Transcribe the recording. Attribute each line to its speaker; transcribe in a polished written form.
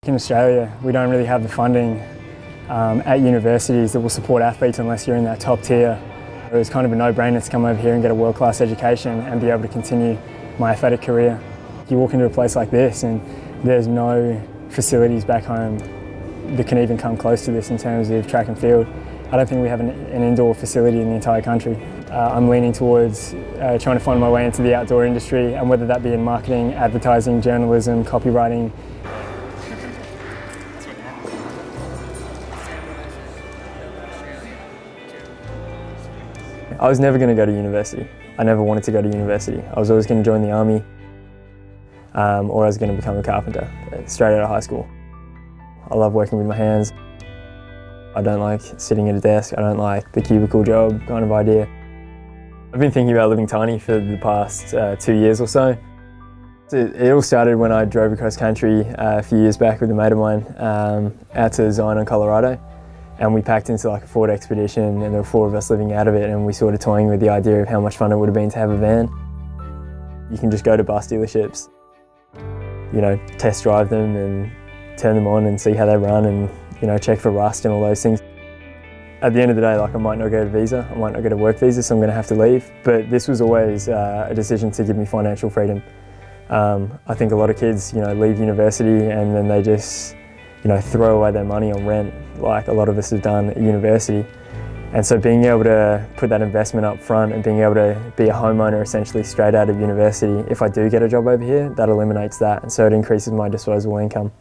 Speaker 1: In Australia, we don't really have the funding at universities that will support athletes unless you're in that top tier. It was kind of a no-brainer to come over here and get a world-class education and be able to continue my athletic career. You walk into a place like this and there's no facilities back home that can even come close to this in terms of track and field. I don't think we have an indoor facility in the entire country. I'm leaning towards trying to find my way into the outdoor industry, and whether that be in marketing, advertising, journalism, copywriting. I was never going to go to university. I never wanted to go to university. I was always going to join the army, or I was going to become a carpenter straight out of high school. I love working with my hands. I don't like sitting at a desk. I don't like the cubicle job kind of idea. I've been thinking about living tiny for the past 2 years or so. It all started when I drove across country a few years back with a mate of mine out to Zion, Colorado. And we packed into like a Ford Expedition, and there were 4 of us living out of it, and we sort of toying with the idea of how much fun it would have been to have a van. You can just go to bus dealerships, you know, test drive them and turn them on and see how they run, and you know, check for rust and all those things. At the end of the day, like, I might not get a visa, I might not get a work visa, so I'm going to have to leave. But this was always a decision to give me financial freedom. I think a lot of kids, you know, leave university and then they just, you know, throw away their money on rent, like a lot of us have done at university. And so being able to put that investment up front and being able to be a homeowner essentially straight out of university, if I do get a job over here, that eliminates that, and so it increases my disposable income.